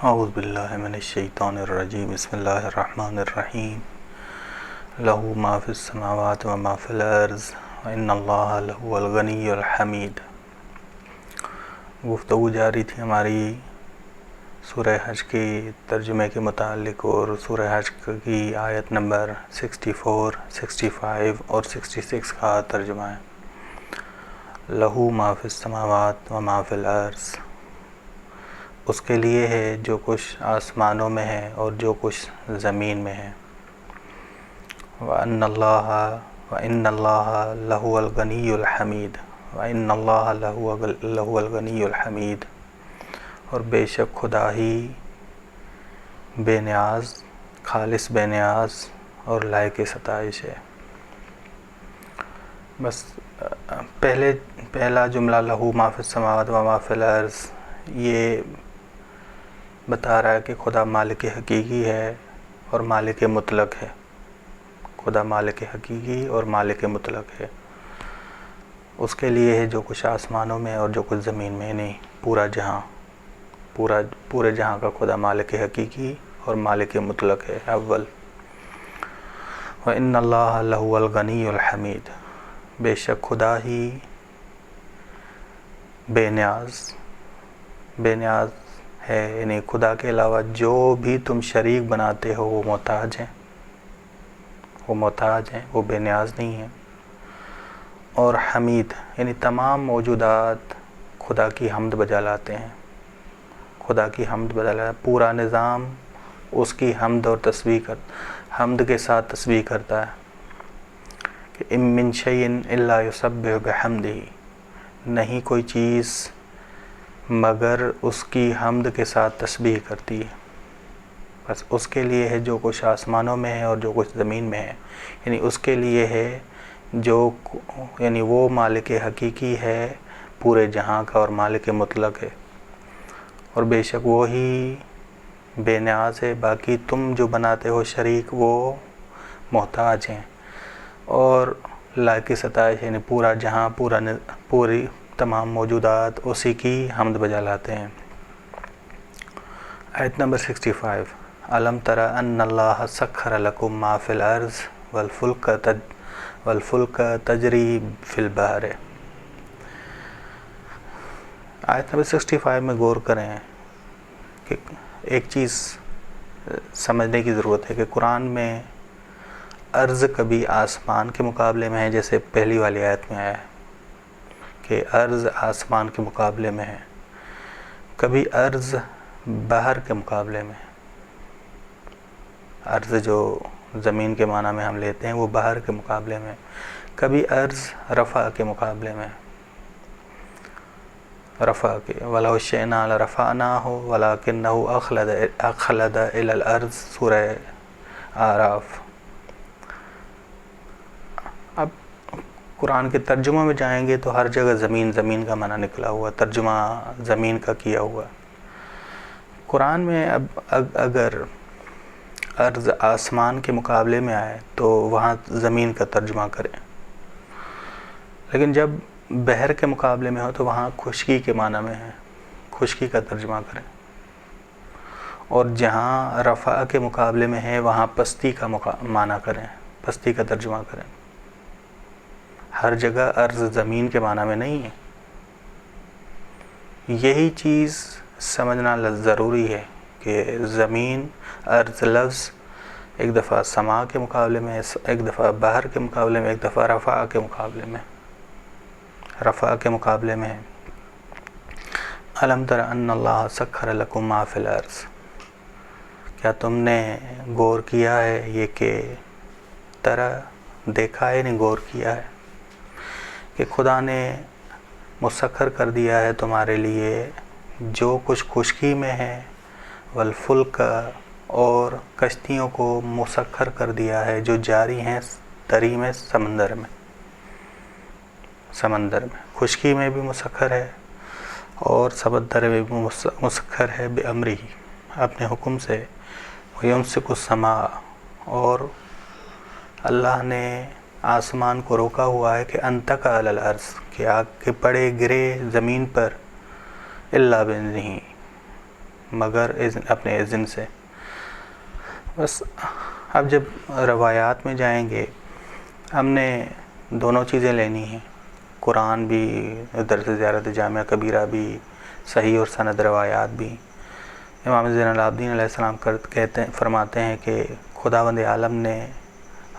اعوذ باللہ من الشیطان الرجیم بسم اللہ الرحمن الرحیم لہ ما فی السماوات و ما فی الارض وان اللہ لہو الغنی الحمید۔ گفتگو جاری تھی ہماری سورہ حج کے ترجمے کے متعلق، اور سورہ حج کی آیت نمبر 64، 65 اور 66 کا ترجمہ ہے۔ لہو ما فی السماوات و ما فی الارض، اس کے لیے ہے جو کچھ آسمانوں میں ہے اور جو کچھ زمین میں ہے۔ وَإِنَّ اللَّهَ لَهُوَ الْغَنِيُّ الْحَمِيدُ وَإِنَّ اللَّهَ لَهُوَ الْغَنِيُّ الْحَمِيدُ، اور بے شک خدا ہی بے نیاز، خالص بے نیاز اور لائق ستائش ہے۔ بس پہلا جملہ لہو ما فی السماوات و ما فی الارض یہ بتا رہا ہے کہ خدا مالک حقیقی ہے اور مالک مطلق ہے۔ خدا مالک حقیقی اور مالک مطلق ہے۔ اس کے لیے ہے جو کچھ آسمانوں میں اور جو کچھ زمین میں، نہیں پورا جہاں، پورے جہاں کا خدا مالک حقیقی اور مالک مطلق ہے اول۔ وَإِنَّ اللَّهَ لَهُوَ الْغَنِيُّ الْحَمِيدُ، بے شک خدا ہی بے نیاز ہے، یعنی خدا کے علاوہ جو بھی تم شریک بناتے ہو وہ محتاج ہیں، وہ بے نیاز نہیں ہیں۔ اور حمید یعنی تمام موجودات خدا کی حمد بجا لاتے ہیں، پورا نظام اس کی حمد اور حمد کے ساتھ تسبیح کرتا ہے کہ اِن مِّن شَيْءٍ إِلَّا يُسَبِّحُ بِحَمْدِهِ، نہیں کوئی چیز مگر اس کی حمد کے ساتھ تسبیح کرتی ہے۔ بس اس کے لیے ہے جو کچھ آسمانوں میں ہے اور جو کچھ زمین میں ہے، یعنی اس کے لیے ہے یعنی وہ مالک حقیقی ہے پورے جہاں کا اور مالک مطلق ہے، اور بے شک وہی بے نیاز ہے، باقی تم جو بناتے ہو شریک وہ محتاج ہیں۔ اور لائق ستائش یعنی پورا جہاں، پوری تمام موجودات اسی کی حمد بجا لاتے ہیں۔ آیت نمبر 65۔ أَلَمْ تَرَ أَنَّ اللَّهَ سَخَّرَ لَكُم مَّا فِي الْأَرْضِ وَالْفُلْكَ تَجْرِي فِي الْبَحْرِ۔ آیت نمبر 65 میں غور کریں کہ ایک چیز سمجھنے کی ضرورت ہے کہ قرآن میں ارض کبھی آسمان کے مقابلے میں ہے، جیسے پہلی والی آیت میں آیا ہے کہ ارض آسمان کے مقابلے میں ہے، کبھی ارض بحر کے مقابلے میں، ارض جو زمین کے معنی میں ہم لیتے ہیں وہ بحر کے مقابلے میں، کبھی ارض رفع کے مقابلے میں، رفع کے وَلَوْ شِئْنَا لَرَفَعْنَاهُ وَلَكِنَّهُ أَخْلَدَ إِلَى الْأَرْضِ، سورہ اعراف۔ اب قرآن کے ترجمہ میں جائیں گے تو ہر جگہ زمین کا معنی نکلا ہوا، ترجمہ زمین کا کیا ہوا۔ قرآن میں اب اگر ارض آسمان کے مقابلے میں آئے تو وہاں زمین کا ترجمہ کریں، لیکن جب بحر کے مقابلے میں ہو تو وہاں خشکی کے معنی میں ہے، خشکی کا ترجمہ کریں، اور جہاں رفع کے مقابلے میں ہے وہاں پستی کا معنی کریں، پستی کا ترجمہ کریں۔ ہر جگہ ارض زمین کے معنی میں نہیں ہے۔ یہی چیز سمجھنا ضروری ہے کہ زمین، ارض لفظ ایک دفعہ سما کے مقابلے میں، ایک دفعہ بحر کے مقابلے میں، ایک دفعہ رفع کے مقابلے میں ہے۔ أَلَمْ تَرَ أَنَّ اللَّهَ سَخَّرَ لَكُم مَّا فِي الْأَرْضِ، کیا تم نے غور کیا ہے یہ کہ دیکھا ہے، نہیں غور کیا ہے کہ خدا نے مسخر کر دیا ہے تمہارے لیے جو کچھ خشکی میں ہے، والفلک، اور کشتیوں کو مسخر کر دیا ہے جو جاری ہیں تری میں، سمندر میں، خشکی میں بھی مسخر ہے اور سمندر میں بھی مسخر ہے، بِأَمْرِهِ، اپنے حکم سے، وَيُمْسِكُ السَّمَاءَ، اور اللہ نے آسمان کو روکا ہوا ہے کہ ان تقع علی الارض، کہ پڑے گرے زمین پر، الا باذنہ، مگر اپنے اذن سے. بس اب جب روایات میں جائیں گے ہم نے دونوں چیزیں لینی ہیں، قرآن بھی، درس زیارت جامعہ کبیرہ بھی، صحیح اور سند روایات بھی. امام زین العابدین علیہ السلام فرماتے ہیں کہ خداوند عالم نے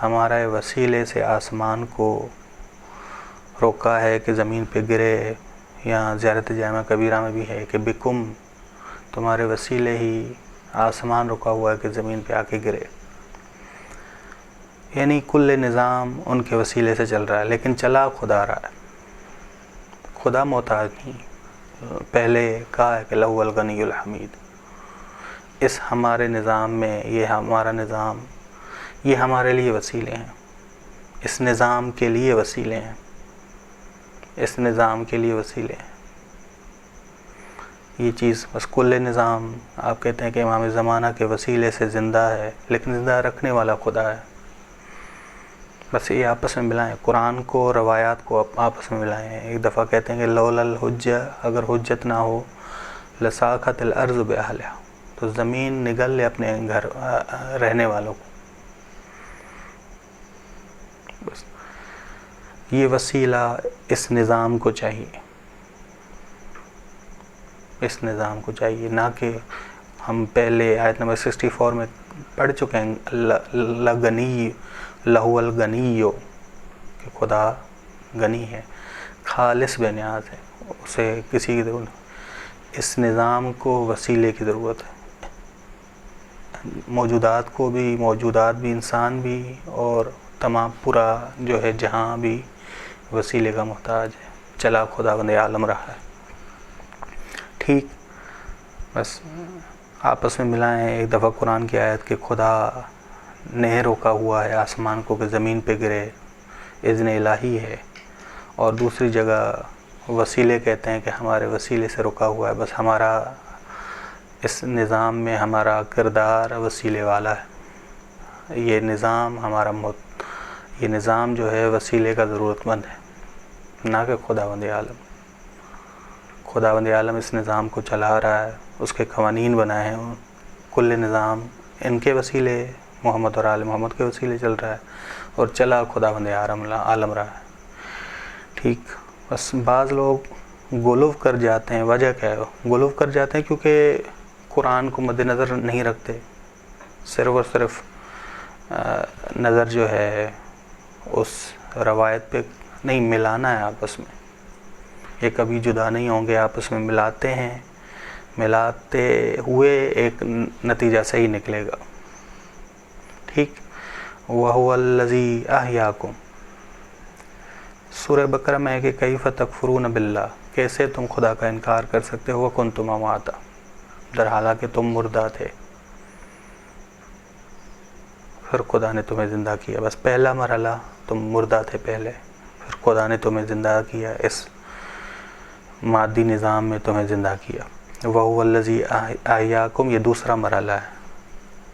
ہمارے وسیلے سے آسمان کو روکا ہے کہ زمین پہ گرے. یہاں زیارت جامعہ کبیرہ میں بھی ہے کہ بکم، تمہارے وسیلے ہی آسمان رکا ہوا ہے کہ زمین پہ آ کے گرے. یعنی کل نظام ان کے وسیلے سے چل رہا ہے، لیکن چلا خدا رہا ہے. خدا محتاج نہیں. پہلے کہا ہے کہ لہو الغنی الحمید. اس ہمارے نظام میں، یہ ہمارا نظام، یہ ہمارے لیے وسیلے ہیں، اس نظام کے لیے وسیلے ہیں، اس نظام کے لیے وسیلے ہیں. یہ چیز بس کل نظام، آپ کہتے ہیں کہ امام زمانہ کے وسیلے سے زندہ ہے، لیکن زندہ رکھنے والا خدا ہے. بس یہ آپس میں ملائیں، قرآن کو، روایات کو آپس میں ملائیں. ایک دفعہ کہتے ہیں کہ لولا الحجہ، اگر حجت نہ ہو، لساکت الارض باہلہا، تو زمین نگل لے اپنے گھر رہنے والوں کو. بس یہ وسیلہ اس نظام کو چاہیے، اس نظام کو چاہیے. نہ کہ ہم پہلے آیت نمبر 64 میں پڑھ چکے ہیں لہو الغنی، کہ خدا غنی ہے، خالص بے نیاز ہے، اسے کسی کی ضرورت نہیں. اس نظام کو وسیلے کی ضرورت ہے. موجودات بھی انسان بھی اور تمام پورا جو ہے جہاں بھی وسیلے کا محتاج ہے. چلا خداوند عالم رہا ہے. ٹھیک، بس آپس میں ملائیں. ایک دفعہ قرآن کی آیت کہ خدا نے روکا ہوا ہے آسمان کو کہ زمین پہ گرے، اذن الہی ہے. اور دوسری جگہ وسیلے کہتے ہیں کہ ہمارے وسیلے سے رکا ہوا ہے. بس ہمارا اس نظام میں ہمارا کردار وسیلے والا ہے. یہ نظام یہ نظام جو ہے وسیلے کا ضرورت مند ہے، نہ کہ خداوند عالم. خداوند عالم اس نظام کو چلا رہا ہے، اس کے قوانین بنائے ہیں. کل نظام ان کے وسیلے، محمد اور آل محمد کے وسیلے چل رہا ہے، اور چلا خداوند عالم رہا ہے. ٹھیک، بس بعض لوگ غلو کر جاتے ہیں. وجہ کیا ہے؟ غلو کر جاتے ہیں کیونکہ قرآن کو مد نظر نہیں رکھتے. صرف اور صرف نظر جو ہے اس روایت پہ نہیں، ملانا ہے آپس میں. یہ کبھی جدا نہیں ہوں گے، آپس میں ملاتے ہیں. ملاتے ہوئے ایک نتیجہ صحیح نکلے گا. ٹھیک. وَهُوَ الَّذِي أَحْيَاكُمْ. سورہ بقرہ میں ہے کہ کیف تکفرون باللہ، کیسے تم خدا کا انکار کر سکتے ہو، وَكُنْتُمْ أَمْوَاتًا، در حالانکہ تم مردہ تھے. پھر خدا نے تمہیں زندہ کیا. بس پہلا مرحلہ تم مردہ تھے پہلے، پھر خدا نے تمہیں زندہ کیا، اس مادی نظام میں تمہیں زندہ کیا. وَهُوَ الَّذِي أَحْيَاكُمْ، یہ دوسرا مرحلہ ہے.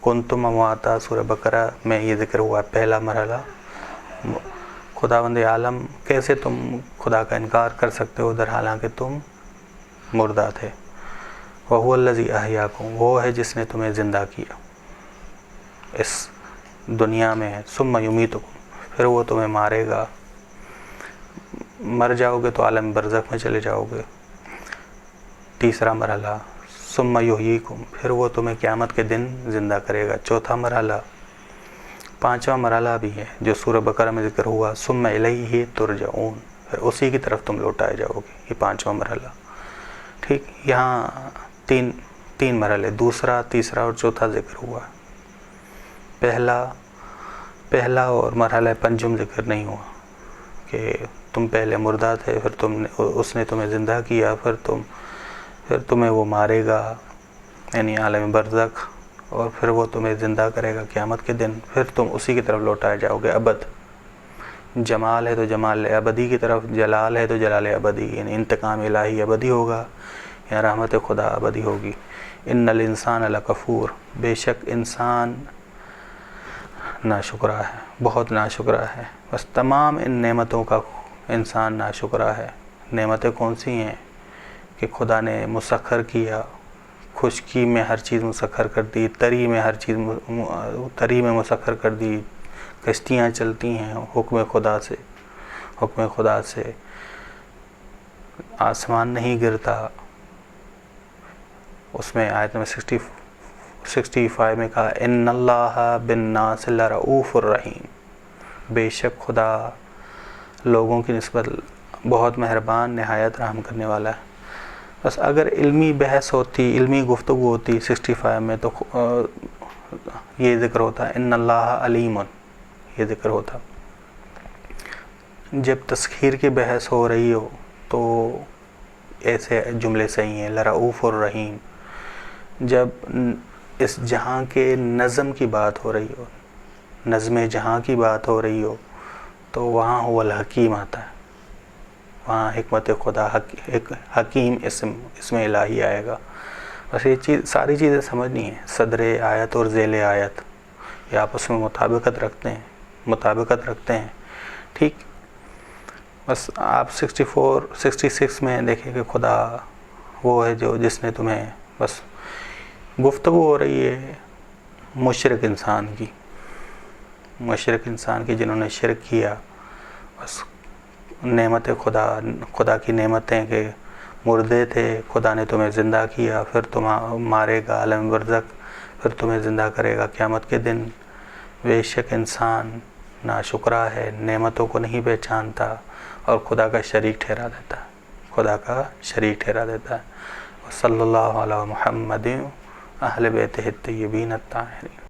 کنتم امواتا سورہ بقرہ میں یہ ذکر ہوا ہے، پہلا مرحلہ. خداوند عالم، کیسے تم خدا کا انکار کر سکتے ہو در حالانکہ تم مردہ تھے. وَهُوَ الَّذِي أَحْيَاكُمْ، وہ ہے جس نے تمہیں زندہ کیا اس دنیا میں. ثُمَّ يُمِيتُكُمْ، پھر وہ تمہیں مارے گا. مر جاؤ گے تو عالم برزخ میں چلے جاؤ گے. تیسرا مرحلہ ثُمَّ يُحْيِيكُمْ، پھر وہ تمہیں قیامت کے دن زندہ کرے گا. چوتھا مرحلہ. پانچواں مرحلہ بھی ہے جو سورہ بقرہ میں ذکر ہوا، ثُمَّ إِلَيْهِ تُرْجَعُونَ، پھر اسی کی طرف تم لوٹائے جاؤ گے. یہ پانچواں مرحلہ. ٹھیک، یہاں تین مرحلے، دوسرا، تیسرا اور چوتھا ذکر ہوا. پہلا اور مرحلہ پنجم ذکر نہیں ہوا کہ تم پہلے مردہ تھے، پھر اس نے تمہیں زندہ کیا، پھر تمہیں وہ مارے گا، یعنی عالم برزخ، اور پھر وہ تمہیں زندہ کرے گا قیامت کے دن. پھر تم اسی کی طرف لوٹائے جاؤ گے ابد. جمال ہے تو جمال ابدی کی طرف، جلال ہے تو جلال ابدی، یعنی انتقام الہی ابدی ہوگا یا رحمت خدا ابدی ہوگی. ان الانسان لکفور، بے شک انسان ناشکرا ہے، بہت ناشکرا ہے. بس تمام ان نعمتوں کا انسان ناشکرا ہے. نعمتیں کون سی ہیں؟ کہ خدا نے مسخر کیا، خشکی میں ہر چیز مسخر کر دی، تری میں ہر چیز تری میں مسخر کر دی، کشتیاں چلتی ہیں حکم خدا سے، آسمان نہیں گرتا۔ اس میں آیت نمبر 65 میں کہا ان اللہ بالناس لرؤوف الرحیم، بے شک خدا لوگوں کی نسبت بہت مہربان نہایت رحم کرنے والا ہے۔ بس اگر علمی بحث ہوتی، علمی گفتگو ہوتی 65 میں تو یہ ذکر ہوتا ان اللہ علیم، یہ ذکر ہوتا۔ جب تسخیر کی بحث ہو رہی ہو تو ایسے جملے صحیح ہیں، لرؤوف الرحیم۔ جب اس جہاں کے نظم کی بات ہو رہی ہو، نظم جہاں کی بات ہو رہی ہو، تو وہاں هو الحکیم آتا ہے، وہاں حکمت خدا، حکیم اسم الہی آئے گا۔ بس یہ ساری چیزیں سمجھنی ہیں، صدر آیت اور ذیل آیت یہ آپس میں مطابقت رکھتے ہیں، ٹھیک۔ بس آپ 66 میں دیکھیں کہ خدا وہ ہے جس نے تمہیں، بس گفتگو ہو رہی ہے مشرک انسان کی جنہوں نے شرک کیا، بس نعمت خدا کی نعمتیں کہ مردے تھے، خدا نے تمہیں زندہ کیا، پھر تم مارے گا عالم برزخ، پھر تمہیں زندہ کرے گا قیامت کے دن۔ بے شک انسان ناشکرا ہے، نعمتوں کو نہیں پہچانتا اور خدا کا شریک ٹھہرا دیتا ہے۔ صلی اللہ علی محمد اہل بیتہ الطیبین الطاہرین۔